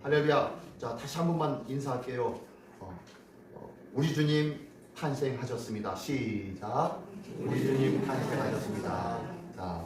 할렐루야. 자, 다시 한 번만 인사할게요. 우리 주님 탄생하셨습니다. 시작. 우리 주님 탄생하셨습니다. 자,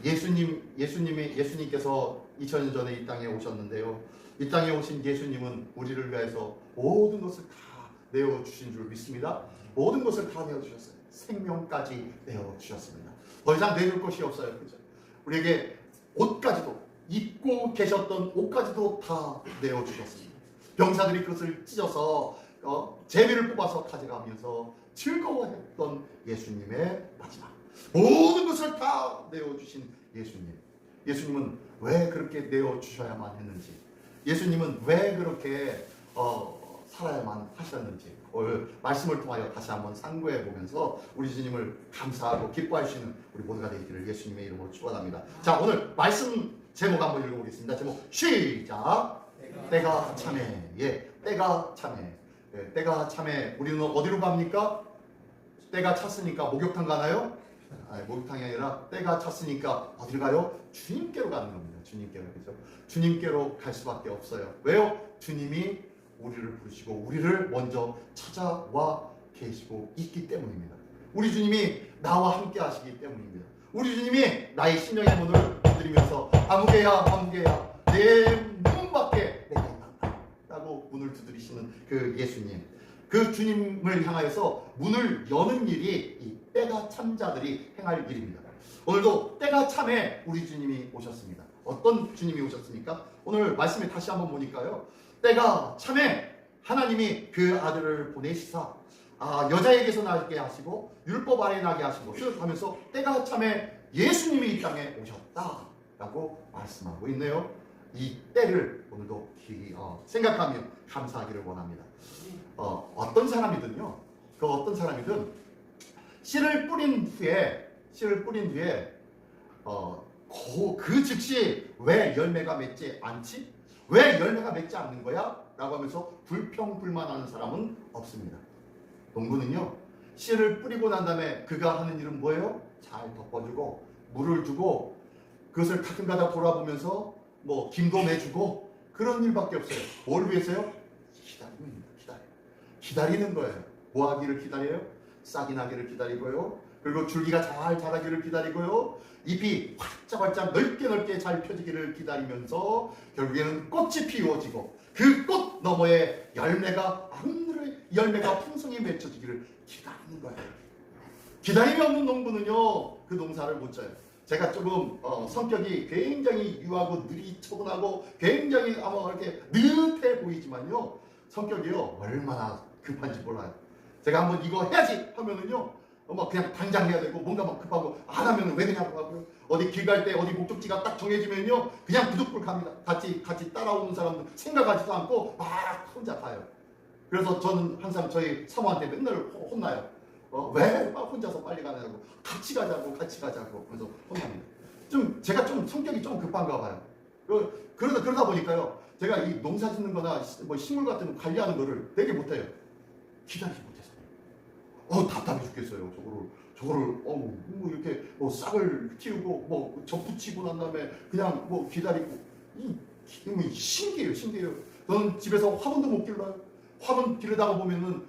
예수님께서 2000년 전에 이 땅에 오셨는데요. 이 땅에 오신 예수님은 우리를 위해서 모든 것을 다 내어주신 줄 믿습니다. 모든 것을 다 내어주셨어요. 생명까지 내어주셨습니다. 더 이상 내줄 것이 없어요. 그죠? 우리에게 옷까지도, 입고 계셨던 옷까지도 다 내어주셨습니다. 병사들이 그것을 찢어서 재미를 뽑아서 가져가면서 즐거워했던 예수님의 마지막, 모든 것을 다 내어주신 예수님은 왜 그렇게 내어주셔야만 했는지, 예수님은 왜 그렇게 살아야만 하셨는지 오늘 말씀을 통하여 다시 한번 상고해 보면서 우리 주님을 감사하고 기뻐할 수 있는 우리 모두가 되기를 예수님의 이름으로 축원합니다. 자, 오늘 말씀 제목 한번 읽어보겠습니다. 제목 시작. 때가 참해. 예, 때가 참해. 예, 때가 참해. 우리는 어디로 갑니까? 때가 찼으니까 목욕탕 가나요? 목욕탕이 아니라 때가 찼으니까 어디로 가요? 주님께로 가는 겁니다. 주님께로. 그죠? 주님께로 갈 수밖에 없어요. 왜요? 주님이 우리를 부르시고 우리를 먼저 찾아와 계시고 있기 때문입니다. 우리 주님이 나와 함께 하시기 때문입니다. 우리 주님이 나의 심령의 문을 두드리면서 아무개야 내 문 밖에 내가 있다 라고 문을 두드리시는 그 예수님, 그 주님을 향하여서 문을 여는 일이 이 때가 참 자들이 행할 일입니다. 오늘도 때가 참에 우리 주님이 오셨습니다. 어떤 주님이 오셨습니까? 오늘 말씀에 다시 한번 보니까요, 때가 참에 하나님이 그 아들을 보내시사 여자에게서 나게 하시고 율법 아래 나게 하시고 하면서 때가 참에 예수님이 이 땅에 오셨다라고 말씀하고 있네요. 이 때를 오늘도 생각하며 감사하기를 원합니다. 어떤 사람이든 씨를 뿌린 후에 그 즉시 왜 열매가 맺지 않지? 왜 열매가 맺지 않는 거야? 라고 하면서 불평불만하는 사람은 없습니다. 농부는요, 씨를 뿌리고 난 다음에 그가 하는 일은 뭐예요? 잘 덮어주고 물을 주고 그것을 가끔가다 돌아보면서 김도 내주고 그런 일밖에 없어요. 뭘 위해서요? 기다리는 거예요. 뭐 하기를 기다려요? 싹이 나기를 기다리고요. 그리고 줄기가 잘 자라기를 기다리고요. 잎이 활짝활짝 넓게 잘 펴지기를 기다리면서 결국에는 꽃이 피워지고 그 꽃 너머에 열매가 풍성히 맺혀지기를 기다리는 거예요. 기다림이 없는 농부는요, 그 농사를 못 져요. 제가 조금 성격이 굉장히 유하고 느리처분하고 굉장히 아마 이렇게 느긋해 보이지만요, 성격이요 얼마나 급한지 몰라요. 제가 한번 이거 해야지 하면은요, 그냥 당장 해야 되고 뭔가 막 급하고 안 하면 왜 그냥 하고요. 어디 길 갈 때 어디 목적지가 딱 정해지면요 그냥 부득불 갑니다. 같이 따라오는 사람들 생각하지도 않고 막 혼자 가요. 그래서 저는 항상 저희 사모한테 맨날 혼나요. 왜 혼자서 빨리 가냐고, 같이 가자고 그래서 혼납니다. 제가 좀 성격이 좀 급한가 봐요. 그러다 보니까요, 제가 이 농사 짓는 거나 식물 같은 거 관리하는 거를 되게 못해요. 기다리지 못해서. 답답해 죽겠어요. 저거를 이렇게 싹을 틔우고 접붙이고 난 다음에 그냥 기다리고 신기해요. 저는 집에서 화분도 못 길러요. 화분 기르다가 보면은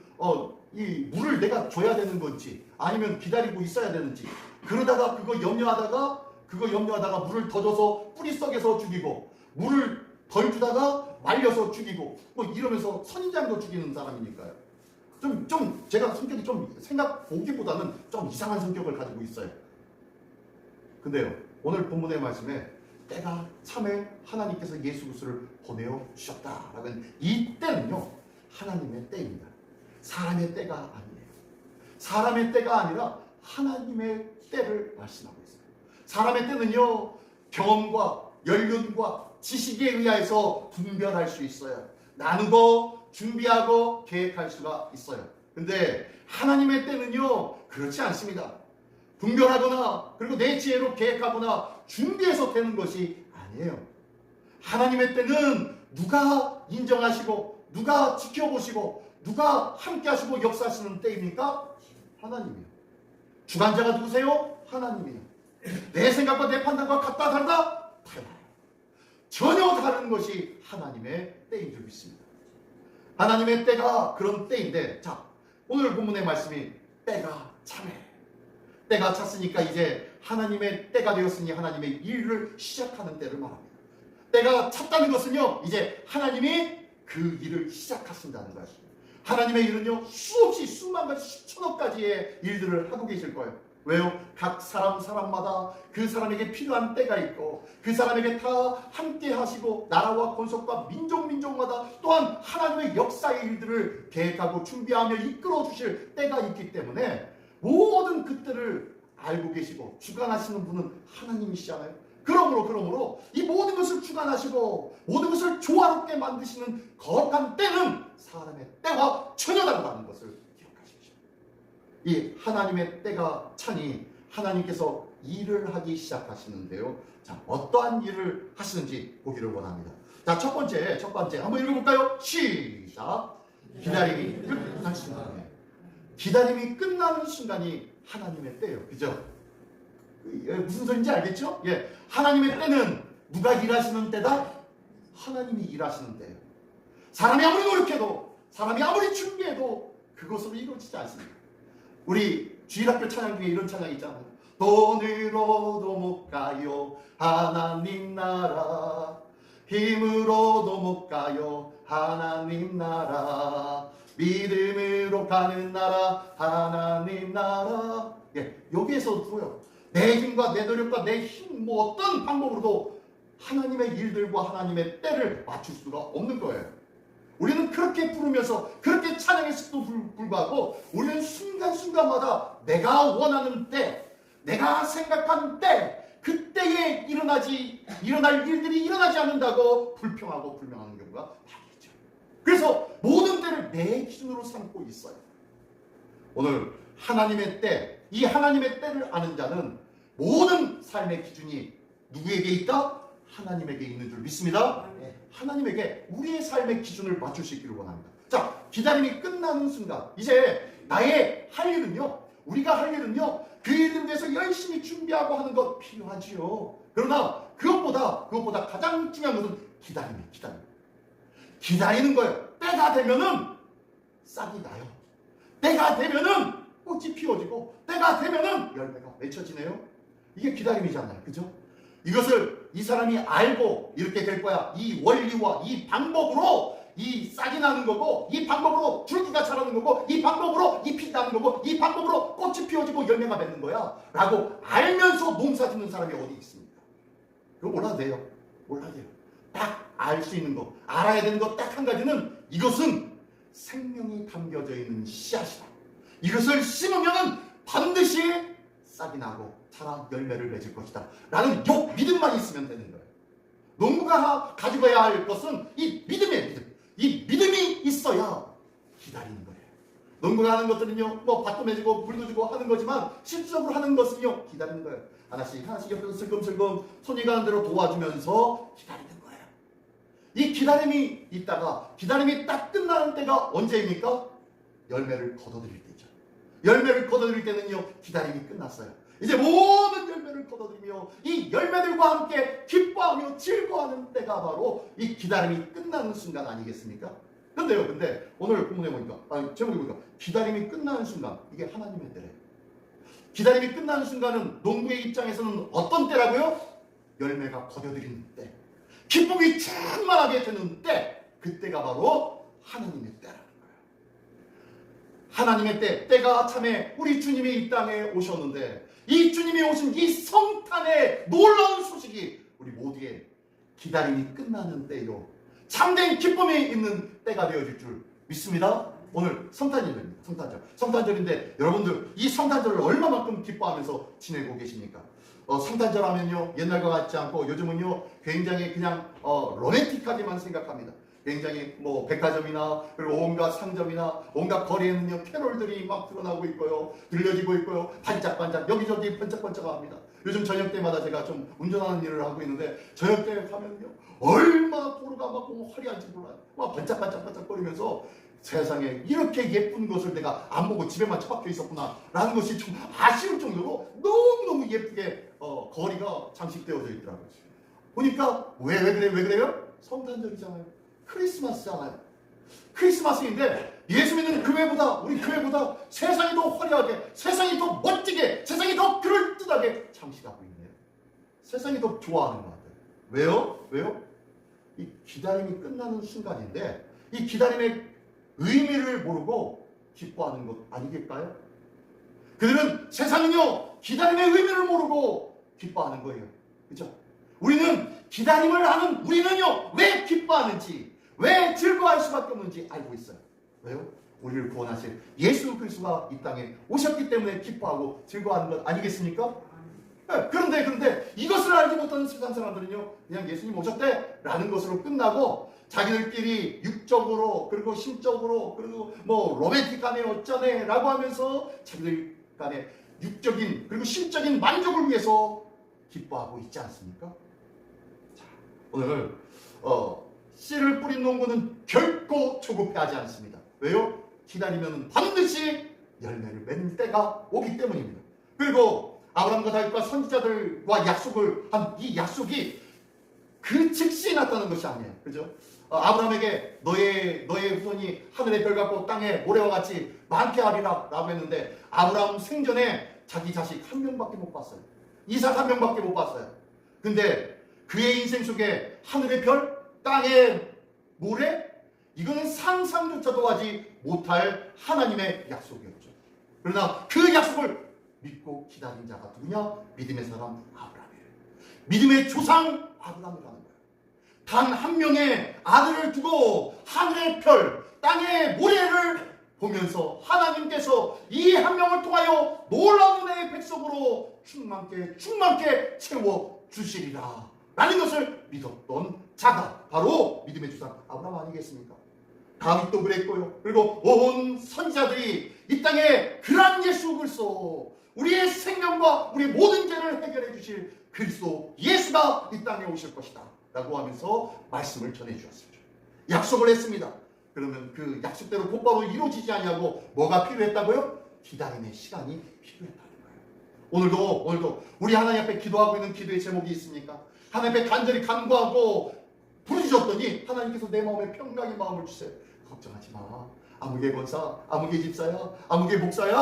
이 물을 내가 줘야 되는 건지 아니면 기다리고 있어야 되는지, 그러다가 그거 염려하다가 물을 더 줘서 뿌리 썩에서 죽이고 물을 덜 주다가 말려서 죽이고 이러면서 선인장도 죽이는 사람이니까요. 제가 성격이 생각 보기보다는 좀 이상한 성격을 가지고 있어요. 근데요, 오늘 본문의 말씀에 때가 참에 하나님께서 예수 그리스도를 보내어 주셨다라는 이 때는요, 하나님의 때입니다. 사람의 때가 아니에요. 사람의 때가 아니라 하나님의 때를 말씀하고 있어요. 사람의 때는요, 경험과 연륜과 지식에 의해서 분별할 수 있어요. 나누고 준비하고 계획할 수가 있어요. 근데 하나님의 때는요, 그렇지 않습니다. 분별하거나 그리고 내 지혜로 계획하거나 준비해서 되는 것이 아니에요. 하나님의 때는 누가 인정하시고 누가 지켜보시고 누가 함께 하시고 역사하시는 때입니까? 하나님이요. 주관자가 누구세요? 하나님이요. 내 생각과 내 판단과 같다 다르다? 달라요. 전혀 다른 것이 하나님의 때인 줄 믿습니다. 하나님의 때가 그런 때인데, 자, 오늘 본문의 말씀이 때가 차네. 때가 찼으니까 이제 하나님의 때가 되었으니 하나님의 일을 시작하는 때를 말합니다. 때가 찼다는 것은요, 이제 하나님이 그 일을 시작하신다는 것입니다. 하나님의 일은요, 수없이 수만 가지 수천억 가지의 일들을 하고 계실 거예요. 왜요? 각 사람마다 그 사람에게 필요한 때가 있고 그 사람에게 다 함께 하시고 나라와 권속과 민족마다 또한 하나님의 역사의 일들을 계획하고 준비하며 이끌어 주실 때가 있기 때문에 모든 그 때를 알고 계시고 주관하시는 분은 하나님이시잖아요. 그러므로 이 모든 것을 주관하시고 모든 것을 조화롭게 만드시는 거룩한 때는 사람의 때와 전혀 다르다는 것을 기억하십시오. 이 하나님의 때가 차니 하나님께서 일을 하기 시작하시는데요. 자, 어떠한 일을 하시는지 보기를 원합니다. 자, 첫 번째 한번 읽어볼까요? 시작. 기다림이 끝난 순간에, 기다림이 끝나는 순간이 하나님의 때예요. 그죠? 무슨 소리인지 알겠죠? 예, 하나님의 때는 누가 일하시는 때다? 하나님이 일하시는 때예요. 사람이 아무리 노력해도, 사람이 아무리 준비해도 그것으로 이루어지지 않습니다. 우리 주일학교 찬양 중에 이런 찬양이 있잖아요. 돈으로도 못 가요 하나님 나라, 힘으로도 못 가요 하나님 나라, 믿음으로 가는 나라 하나님 나라. 예, 여기에서도요, 내 힘과 내 노력과 내 힘, 뭐 어떤 방법으로도 하나님의 일들과 하나님의 때를 맞출 수가 없는 거예요. 우리는 그렇게 부르면서 그렇게 찬양했음에도 불구하고 우리는 순간순간마다 내가 원하는 때, 내가 생각한 때, 그때에 일어날 일들이 일어나지 않는다고 불평하고 불명하는 경우가 많이 있죠. 그래서 모든 때를 내 기준으로 삼고 있어요. 오늘 하나님의 때, 이 하나님의 때를 아는 자는 모든 삶의 기준이 누구에게 있다? 하나님에게 있는 줄 믿습니다. 하나님에게 우리의 삶의 기준을 맞출 수 있기를 원합니다. 자, 기다림이 끝나는 순간, 이제 나의 할 일은요, 우리가 할 일은요, 그 일을 위해서 열심히 준비하고 하는 것 필요하지요. 그러나 그것보다 가장 중요한 것은 기다림이에요. 기다리는 거예요. 때가 되면은 싹이 나요. 때가 되면은 꽃이 피워지고 때가 되면은 열매가 맺혀지네요. 이게 기다림이잖아요. 그죠? 이것을 이 사람이 알고 이렇게 될 거야. 이 원리와 이 방법으로 이 싹이 나는 거고, 이 방법으로 줄기가 자라는 거고, 이 방법으로 잎이 나는 거고, 이 방법으로 꽃이 피워지고 열매가 맺는 거야 라고 알면서 농사 짓는 사람이 어디 있습니까? 그거 몰라도 돼요. 딱 알 수 있는 거, 알아야 되는 거 딱 한 가지는, 이것은 생명이 담겨져 있는 씨앗이다. 이것을 심으면 반드시 싹이 나고 자라 열매를 맺을 것이다 라는 요 믿음만 있으면 되는 거예요. 농부가 가지고 가야 할 것은 이 믿음이에요. 이 믿음이 있어야 기다리는 거예요. 농부가 하는 것들은요, 뭐 밭도 매주고 물도 주고 하는 거지만 실질적으로 하는 것은요, 기다리는 거예요. 하나씩 옆에서 슬금슬금 손이 가는 대로 도와주면서 기다리는 거예요. 이 기다림이 있다가 기다림이 딱 끝나는 때가 언제입니까? 열매를 거둬들일 때죠. 열매를 거둬들일 때는요, 기다림이 끝났어요. 이제 모든 열매를 거둬들이며 이 열매들과 함께 기뻐하며 즐거워하는 때가 바로 이 기다림이 끝나는 순간 아니겠습니까? 근데 오늘 본문에 보니까, 제목에 보니까 기다림이 끝나는 순간, 이게 하나님의 때래요. 기다림이 끝나는 순간은 농부의 입장에서는 어떤 때라고요? 열매가 거둬들이는 때, 기쁨이 충만하게 되는 때, 그때가 바로 하나님의 때라는 거예요. 하나님의 때가 참에 우리 주님이 이 땅에 오셨는데, 이 주님이 오신 이 성탄의 놀라운 소식이 우리 모두의 기다림이 끝나는 때요, 참된 기쁨이 있는 때가 되어질 줄 믿습니다. 오늘 성탄절입니다. 성탄절인데 여러분들 이 성탄절을 얼마만큼 기뻐하면서 지내고 계십니까? 성탄절 하면요, 옛날과 같지 않고 요즘은요 굉장히 그냥 로맨틱하게만 생각합니다. 굉장히 뭐 백화점이나 그리고 온갖 상점이나 온갖 거리에는요 캐롤들이 막 드러나고 있고요, 들려지고 있고요, 반짝반짝 여기저기 번쩍번쩍합니다. 요즘 저녁 때마다 제가 좀 운전하는 일을 하고 있는데 저녁 때 가면요 얼마나 도로가 막 화려한지 몰라요. 막 반짝반짝거리면서 세상에 이렇게 예쁜 것을 내가 안 보고 집에만 처박혀 있었구나 라는 것이 좀 아쉬울 정도로 너무너무 예쁘게 거리가 장식되어져 있더라고요. 보니까 왜 그래요? 성탄절이잖아요. 크리스마스잖아요. 크리스마스인데 예수 믿는 우리 교회보다 세상이 더 화려하게, 세상이 더 멋지게, 세상이 더 그럴듯하게 장식하고 있네요. 세상이 더 좋아하는 것 같아요. 왜요? 이 기다림이 끝나는 순간인데 이 기다림의 의미를 모르고 기뻐하는 것 아니겠까요? 그들은 세상은요 기다림의 의미를 모르고 기뻐하는 거예요. 그렇죠? 우리는 기다림을 아는 우리는요 왜 기뻐하는지, 왜 즐거워할 수밖에 없는지 알고 있어요. 왜요? 우리를 구원하실 예수 그리스도가 이 땅에 오셨기 때문에 기뻐하고 즐거워하는 것 아니겠습니까? 네, 그런데 이것을 알지 못하는 세상 사람들은요 그냥 예수님 오셨대라는 것으로 끝나고 자기들끼리 육적으로 그리고 심적으로 그리고 뭐 로맨틱하네 어쩌네 라고 하면서 자기들 간의 육적인 그리고 심적인 만족을 위해서 기뻐하고 있지 않습니까? 자, 오늘 씨를 뿌린 농부는 결코 조급해하지 않습니다. 왜요? 기다리면 반드시 열매를 맺는 때가 오기 때문입니다. 그리고 아브라함과 다윗과 선지자들과 약속을 한 이 약속이 그 즉시 났다는 것이 아니에요. 그죠? 아브라함에게 너의 후손이 하늘의 별 같고 땅의 모래와 같이 많게 하리라 라고 했는데 아브라함 생전에 자기 자식 한 명밖에 못 봤어요. 이삭 한 명밖에 못 봤어요. 근데 그의 인생 속에 하늘의 별, 땅의 모래, 이거는 상상조차도 하지 못할 하나님의 약속이었죠. 그러나 그 약속을 믿고 기다린 자가 누구냐? 믿음의 사람 아브라함이에요. 믿음의 조상 아브라함이라는 거예요. 단 한 명의 아들을 두고 하늘의 별, 땅의 모래를 보면서 하나님께서 이 한 명을 통하여 놀라운 은혜의 백성으로 충만케 채워 주시리라 라는 것을 믿었던 자가 바로 믿음의 조상 아브라함 아니겠습니까? 다윗도 그랬고요. 그리고 온 선지자들이 이 땅에 그러한 예수 그리스도, 우리의 생명과 우리의 모든 죄를 해결해 주실 그리스도 예수가 이 땅에 오실 것이다 라고 하면서 말씀을 전해 주었습니다. 약속을 했습니다. 그러면 그 약속대로 곧바로 이루어지지 아니하고 뭐가 필요했다고요? 기다림의 시간이 필요했다는 거예요. 오늘도 우리 하나님 앞에 기도하고 있는 기도의 제목이 있습니까? 하나님 앞에 간절히 간구하고 부르짖었더니 하나님께서 내 마음에 평강의 마음을 주세요. 걱정하지 마. 아무개 권사, 아무개 집사야, 아무개 목사야.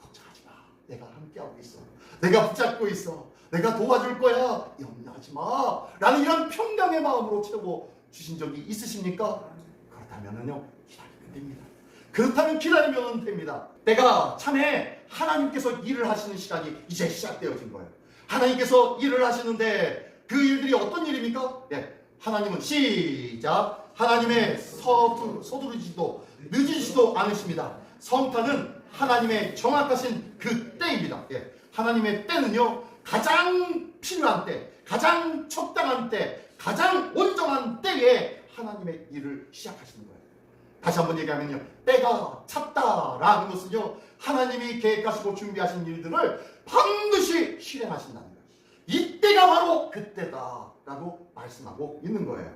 걱정하지 마. 내가 함께하고 있어. 내가 붙잡고 있어. 내가 도와줄 거야. 염려하지 마. 라는 이런 평강의 마음으로 채워 주신 적이 있으십니까? 그렇다면요 기다리면 됩니다. 그렇다면 기다리면 됩니다. 때가 참에 하나님께서 일을 하시는 시간이 이제 시작되어진 거예요. 하나님께서 일을 하시는데 그 일들이 어떤 일입니까? 네, 하나님은 시작. 하나님의 서두르지도 늦으시도 않으십니다. 성탄은 하나님의 정확하신 그 때입니다. 예, 하나님의 때는요 가장 필요한 때, 가장 적당한 때, 가장 온전한 때에 하나님의 일을 시작하시는 거예요. 다시 한번 얘기하면요 때가 찼다라는 것은요 하나님이 계획하시고 준비하신 일들을 반드시 실행하신다는 거예요. 이때가 바로 그때다 라고 말씀하고 있는 거예요.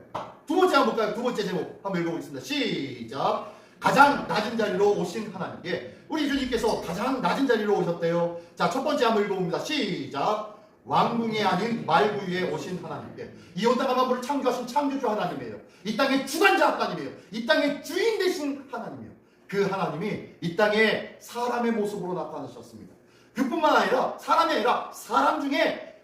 두 번째 한번 볼까요? 두 번째 제목 한번 읽어보겠습니다. 시작. 가장 낮은 자리로 오신 하나님. 예, 우리 주님께서 가장 낮은 자리로 오셨대요. 자, 첫 번째 한번 읽어봅니다. 시작. 왕궁이 아닌 말구 위에 오신 하나님께, 이 온 땅과 만물을 창조하신 창조주 하나님이에요. 이 땅의 주관자 하나님이에요. 이 땅의 주인 되신 하나님이에요. 그 하나님이 이 땅에 사람의 모습으로 나타나셨습니다. 그뿐만 아니라 사람이 아니라 사람 중에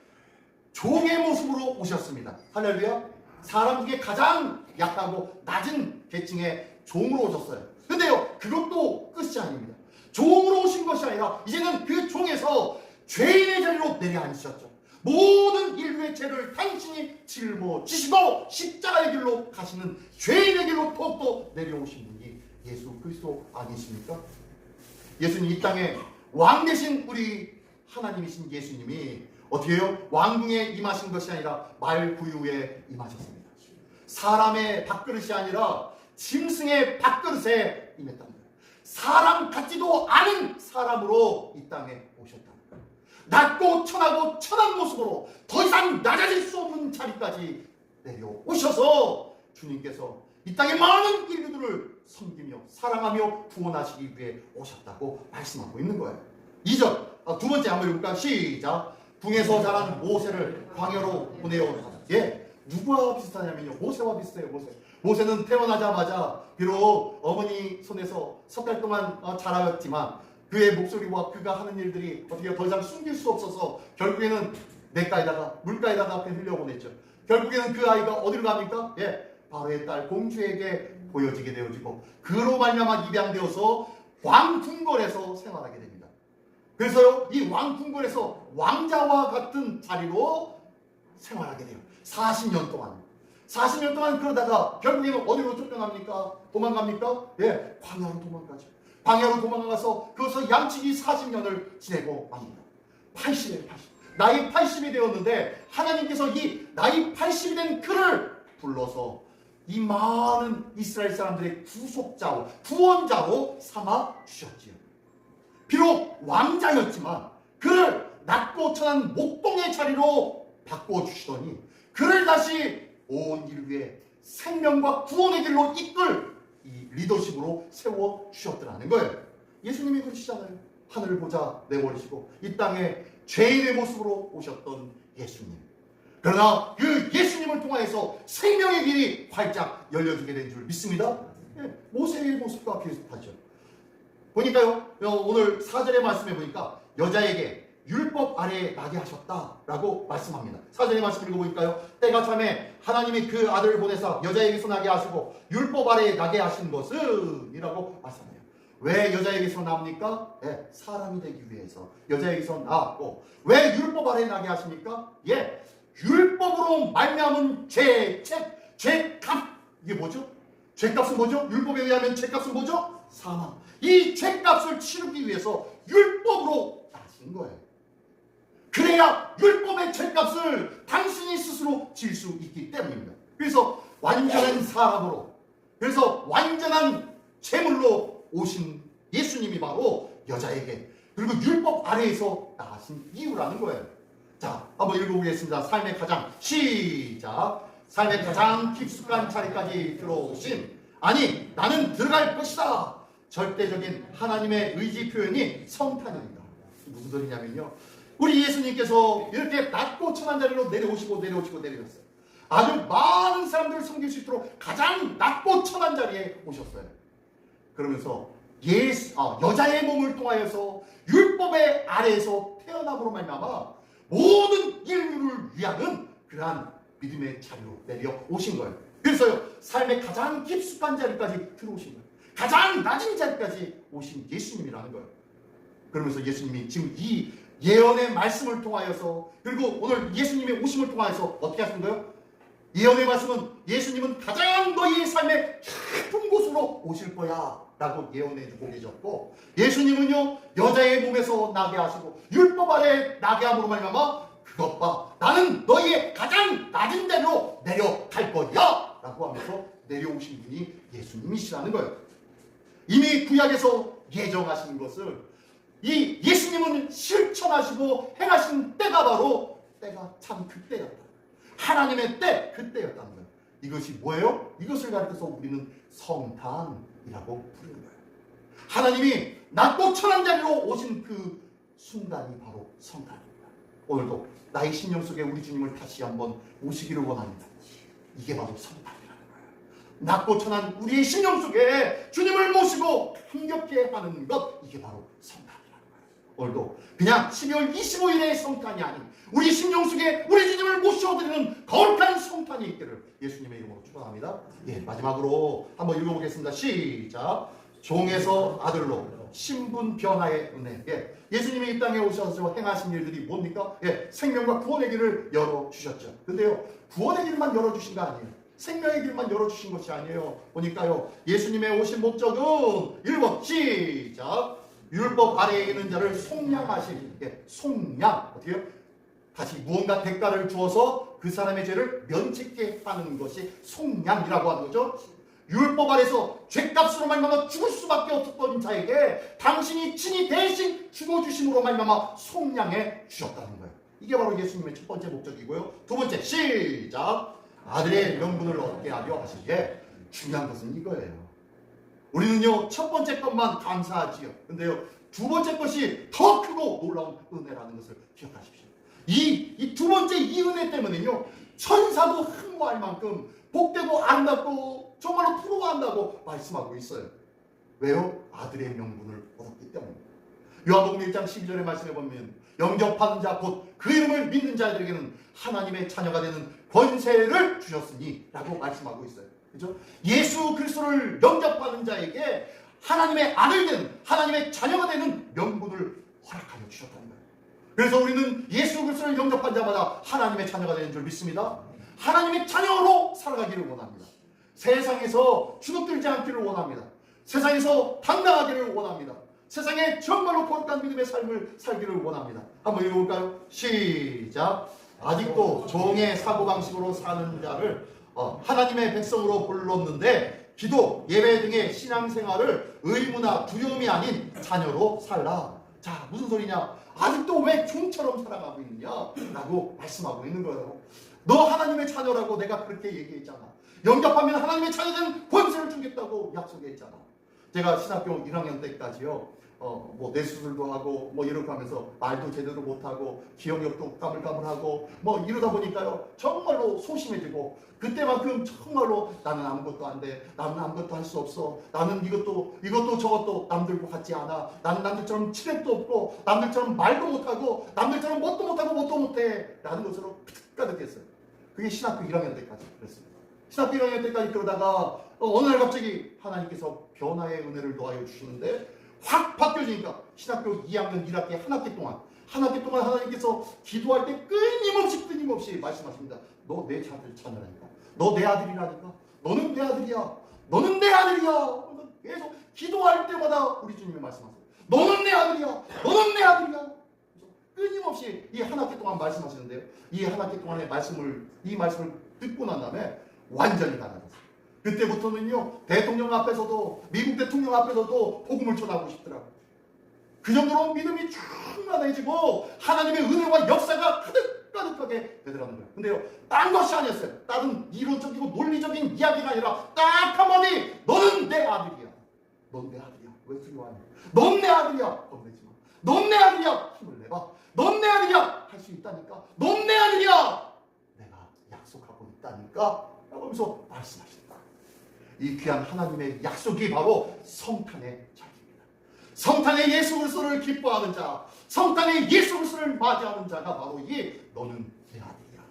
종의 모습으로 오셨습니다. 할렐루야. 사람 중에 가장 약하고 낮은 계층의 종으로 오셨어요. 근데요 그것도 끝이 아닙니다. 종으로 오신 것이 아니라 이제는 그 종에서 죄인의 자리로 내려앉으셨죠. 모든 인류의 죄를 당신이 짊어지시고 십자가의 길로 가시는 죄인의 길로 더욱더 내려오신 분이 예수 그리스도 아니십니까? 예수님 이 땅에 왕 되신 우리 하나님이신 예수님이 어떻게 해요? 왕궁에 임하신 것이 아니라 말 구유에 임하셨습니다. 사람의 밥그릇이 아니라 짐승의 밥그릇에 임했다는 거예요. 사람 같지도 않은 사람으로 이 땅에 오셨다는 거예요. 낮고 천하고 천한 모습으로 더 이상 낮아질 수 없는 자리까지 내려오셔서 주님께서 이 땅의 많은 인류들을 섬기며 사랑하며 구원하시기 위해 오셨다고 말씀하고 있는 거예요. 2절 두 번째 한번 읽을까요? 시작. 궁에서 자란 모세를 광야로 보내어 예, 누구와 비슷하냐면요, 모세와 비슷해요. 모세는 태어나자마자 비록 어머니 손에서 석 달 동안 자라였지만 그의 목소리와 그가 하는 일들이 어떻게 더 이상 숨길 수 없어서 결국에는 냇가에다가 물가에다가 흘려보냈죠. 결국에는 그 아이가 어디로 갑니까? 바로의 딸 공주에게 보여지게 되어지고 그로 말미암아 입양되어서 왕궁궐에서 생활하게 됩니다. 그래서요, 이 왕궁궐에서 왕자와 같은 자리로 생활하게 돼요. 40년 동안 그러다가 결국에는 어디로 쫓겨납니까? 도망갑니까? 광야로 도망가죠. 광야로 도망가서 그것을 양치기 40년을 지내고 맙니다. 80이에요, 80. 나이 80이 되었는데 하나님께서 이 나이 80이 된 그를 불러서 이 많은 이스라엘 사람들의 구속자로, 구원자로 삼아 주셨지요. 비록 왕자였지만 그를 낮고 천한 목동의 자리로 바꿔주시더니 그를 다시 온 인류의 생명과 구원의 길로 이끌 이 리더십으로 세워주셨더라는 거예요. 예수님이 그러시잖아요. 하늘을 보자 내버리시고 이 땅에 죄인의 모습으로 오셨던 예수님. 그러나 그 예수님을 통하여서 생명의 길이 활짝 열려지게 된 줄 믿습니다. 모세의 모습과 비슷하죠. 보니까요, 오늘 4절의 말씀에 보니까 여자에게 율법 아래에 나게 하셨다라고 말씀합니다. 4절의 말씀 읽어보니까요, 때가 참에 하나님이 그 아들을 보내사 여자에게서 나게 하시고 율법 아래에 나게 하신 것은 이라고 말씀해요. 왜 여자에게서 나옵니까? 사람이 되기 위해서 여자에게서 나왔고, 왜 율법 아래에 나게 하십니까? 율법으로 말미암은 죄값. 이게 뭐죠? 죄값은 뭐죠? 율법에 의하면 죄값은 뭐죠? 사망. 이 죄값을 치르기 위해서 율법으로 나신 거예요. 그래야 율법의 죄값을 당신이 스스로 질 수 있기 때문입니다. 그래서 완전한 사람으로, 그래서 완전한 제물로 오신 예수님이 바로 여자에게, 그리고 율법 아래에서 나신 이유라는 거예요. 자, 한번 읽어보겠습니다. 삶의 가장, 시작. 삶의 가장 깊숙한 자리까지 들어오신, 아니 나는 들어갈 것이다, 절대적인 하나님의 의지 표현이 성탄입니다. 무슨 소리냐면요, 우리 예수님께서 이렇게 낮고 천한 자리로 내려오시고 내려오셨어요. 아주 많은 사람들을 섬길 수 있도록 가장 낮고 천한 자리에 오셨어요. 그러면서 여자의 몸을 통하여서 율법의 아래에서 태어남으로 말미암아 모든 인류를 위하는 그러한 믿음의 자리로 내려오신 거예요. 그래서요, 삶의 가장 깊숙한 자리까지 들어오신 거예요. 가장 낮은 자리까지 오신 예수님이라는 거예요. 그러면서 예수님이 지금 이 예언의 말씀을 통하여서, 그리고 오늘 예수님의 오심을 통하여서 어떻게 하신 거예요? 예언의 말씀은 예수님은 가장 너희의 삶의 깊은 곳으로 오실 거야 라고 예언해 주고 계셨고, 예수님은요 여자의 몸에서 나게 하시고 율법 아래 나게 함으로 말미암아 그것 봐, 나는 너희의 가장 낮은 데로 내려갈 거야 라고 하면서 내려오신 분이 예수님이시라는 거예요. 이미 구약에서 예정하신 것을 이 예수님은 실천하시고 행하신 때가 바로 때가 참 그때였다. 하나님의 때, 그때였다는 거예요. 이것이 뭐예요? 이것을 가리켜서 우리는 성탄이라고 부르는 거예요. 하나님이 낮고 천한 자리로 오신 그 순간이 바로 성탄입니다. 오늘도 나의 심령 속에 우리 주님을 다시 한번 모시기를 원합니다. 이게 바로 성탄이라는 거예요. 낮고 천한 우리의 심령 속에 주님을 모시고 힘겹게 하는 것, 이게 바로 성탄이라는 거예요. 오늘도 그냥 12월 25일의 성탄이 아닌 우리 심령 속에 우리 주님을 모셔드리는 거룩한 성탄이 있기를 예수님의 이름으로 축원합니다. 마지막으로 한번 읽어보겠습니다. 시작. 종에서 아들로 신분 변화의 은혜. 예수님이 이 땅에 오셔서 행하신 일들이 뭡니까? 생명과 구원의 길을 열어주셨죠. 근데요, 구원의 길만 열어주신 거 아니에요. 생명의 길만 열어주신 것이 아니에요. 보니까요, 예수님의 오신 목적은 1번 시작. 율법 아래에 있는 자를 속량하신, 속량, 어떻게요? 다시 무언가 대가를 주어서 그 사람의 죄를 면책게 하는 것이 속량이라고 하는 거죠. 율법 아래서 죄값으로 말미암아 죽을 수밖에 없었던 자에게 당신이 친히 대신 죽어주심으로 말미암아 속량해 주셨다는 거예요. 이게 바로 예수님의 첫 번째 목적이고요. 두 번째 시작. 아들의 명분을 얻게 하려 하시기에, 중요한 것은 이거예요. 우리는요 첫 번째 것만 감사하지요. 근데요 두 번째 것이 더 크고 놀라운 은혜라는 것을 기억하십시오. 이 두 번째 이 은혜 때문에요 천사도 흠모할 만큼 복되고 아름답고 정말로 부러워한다고 말씀하고 있어요. 왜요? 아들의 명분을 얻었기 때문입니다. 요한복음 1장 12절의 말씀에 보면 영접하는 자 곧 그 이름을 믿는 자들에게는 하나님의 자녀가 되는 권세를 주셨으니 라고 말씀하고 있어요. 그렇죠? 예수 그리스도를 영접하는 자에게 하나님의 아들 되는, 하나님의 자녀가 되는 명분을 허락하여 주셨다는 거예요. 그래서 우리는 예수 그리스도를 영접한 자마다 하나님의 자녀가 되는 줄 믿습니다. 하나님의 자녀로 살아가기를 원합니다. 세상에서 주눅들지 않기를 원합니다. 세상에서 당당하기를 원합니다. 세상에 정말로 거룩한 믿음의 삶을 살기를 원합니다. 한번 읽어볼까요? 시작. 아직도 종의 사고방식으로 사는 자를 하나님의 백성으로 불렀는데 기도, 예배 등의 신앙생활을 의무나 두려움이 아닌 자녀로 살라. 자, 무슨 소리냐? 아직도 왜 종처럼 살아가고 있느냐? 라고 말씀하고 있는 거예요. 너 하나님의 자녀라고 내가 그렇게 얘기했잖아. 영접하면 하나님의 자녀는 권세를 주겠다고 약속했잖아. 제가 신학교 1학년 때까지요. 뭐 뇌수술도 하고 뭐 이렇게 하면서 말도 제대로 못하고 기억력도 까물까물하고 뭐 이러다 보니까요 정말로 소심해지고 그때만큼 정말로 나는 아무것도 안 돼, 나는 아무것도 할 수 없어, 나는 이것도 저것도 남들과 같지 않아, 나는 남들처럼 치력도 없고 남들처럼 말도 못하고 남들처럼 뭣도 못해 라는 것으로 가득했어요. 그게 신학교 1학년 때까지 그랬습니다. 신학교 1학년 때까지 그러다가 어느 날 갑자기 하나님께서 변화의 은혜를 더하여 주시는데 확 바뀌어지니까 신학교 2학년 1학기 한 학기 동안 하나님께서 기도할 때 끊임없이 말씀하십니다. 너 내 자녀라니까. 너 내 아들이라니까. 너는 내 아들이야. 너는 내 아들이야. 계속 기도할 때마다 우리 주님이 말씀하세요. 너는 내 아들이야. 너는 내 아들이야. 끊임없이 이 한 학기 동안 말씀하시는데요. 이 한 학기 동안의 이 말씀을 듣고 난 다음에 완전히 달라졌어요. 그때부터는요 대통령 앞에서도 미국 대통령 앞에서도 복음을 전하고 싶더라고요. 그 정도로 믿음이 충만해지고 하나님의 은혜와 역사가 가득하게 되더라는 거예요. 근데요 딴 것이 아니었어요. 다른 이론적이고 논리적인 이야기가 아니라 딱 한마디, 너는 내 아들이야. 넌 내 아들이야. 왜 두려워하냐? 넌 내 아들이야. 겁내지 마. 넌 내 아들이야. 힘을 내봐. 넌 내 아들이야. 할 수 있다니까. 넌 내 아들이야. 내가 약속하고 있다니까. 라고 하면서 말씀하십니다. 이 귀한 하나님의 약속이 바로 성탄의 자기입니다. 성탄의 예수 그리스도를 기뻐하는 자, 성탄의 예수 그리스도를 맞이하는 자가 바로 이 너는 내 아들이야,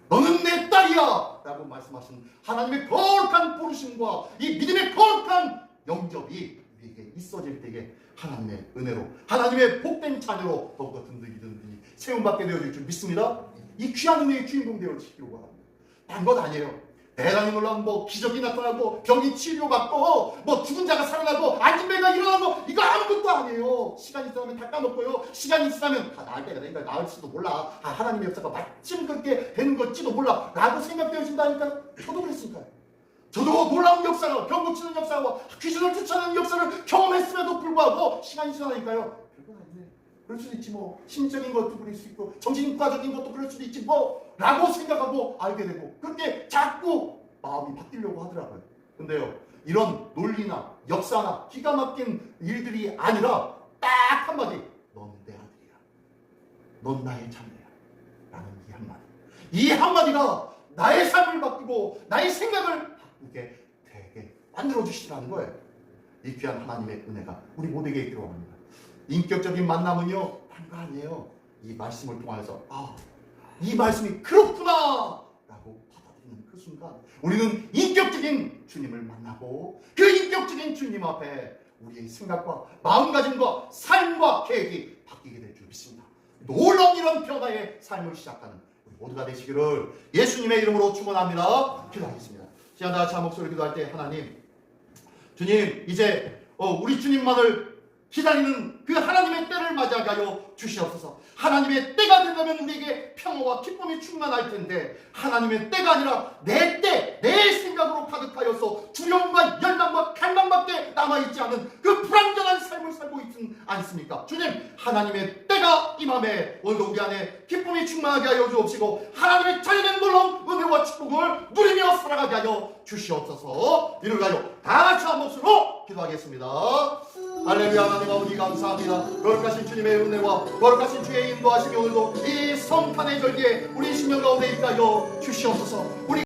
너는 내 딸이야 라고 말씀하신 하나님의 거룩한 부르심과 이 믿음의 거룩한 영접이 우리에게 있어질 때에 하나님의 은혜로, 하나님의 복된 자녀로 더욱더 든든히 세움받게 되어질 줄 믿습니다. 이 귀한 은혜의 주인공 되어지기를 원합니다. 딴 것 아니에요. 대단히 놀라운 뭐 기적이 나타나고 병이 치료받고 뭐 죽은 자가 살아나고 앉은 배가 일어나고 이거 아무것도 아니에요. 시간이 지나면 다 까먹고요. 시간이 지나면 나을 때가 되니까 나을지도 몰라. 하나님의 역사가 마침 그렇게 되는 걸지도 몰라 라고 생각되어진다니까요. 저도 그랬으니까요. 저도 놀라운 역사를, 병 고치는 역사와 귀신을 쫓아내는 역사를 경험했음에도 불구하고 시간이 지나니까요. 별거 아니네. 그럴 수도 있지 뭐. 심적인 것도 그럴 수 있고 정신과적인 것도 그럴 수도 있지 뭐 라고 생각하고 알게 되고 그렇게 자꾸 마음이 바뀌려고 하더라고요. 근데요 이런 논리나 역사나 기가 막힌 일들이 아니라 딱 한마디, 넌 내 아들이야, 넌 나의 자녀야 라는 이 한마디가 나의 삶을 바꾸고 나의 생각을 바꾸게 되게 만들어주시라는 거예요. 이 귀한 하나님의 은혜가 우리 모두에게 있기를 원합니다. 인격적인 만남은요 다른 거 아니에요. 이 말씀을 통해서 이 말씀이 그렇구나 라고 받아들이는 그 순간 우리는 인격적인 주님을 만나고 그 인격적인 주님 앞에 우리의 생각과 마음가짐과 삶과 계획이 바뀌게 될 줄 믿습니다. 놀라운 이런 변화의 삶을 시작하는 우리 모두가 되시기를 예수님의 이름으로 축원합니다. 기도하겠습니다. 시간 다 같이 한 목소리 기도할 때 하나님, 주님 이제 우리 주님만을 기다리는 그 하나님의 때를 맞이하게 하여 주시옵소서. 하나님의 때가 된다면 우리에게 평화와 기쁨이 충만할 텐데 하나님의 때가 아니라 내 때, 내 생각으로 가득하여서 두려움과 열망과 갈망밖에 남아있지 않은 그 불안정한 삶을 살고 있지 않습니까? 주님, 하나님의 때가 임함에 오늘도 우리 안에 기쁨이 충만하게 하여 주옵시고 하나님의 자녀된 놀라운 은혜와 축복을 누리며 살아가게 하여 주시옵소서. 이를 가지고 다 같이 한 목소리로 기도하겠습니다. 할렐루야. 하나님 아버지 감사합니다. 거룩하신 주님의 은혜와 거룩하신 주의 인도하심이 오늘도 이 성탄의 절기에 우리 심령 가운데 있게 하여 주시옵소서. 우리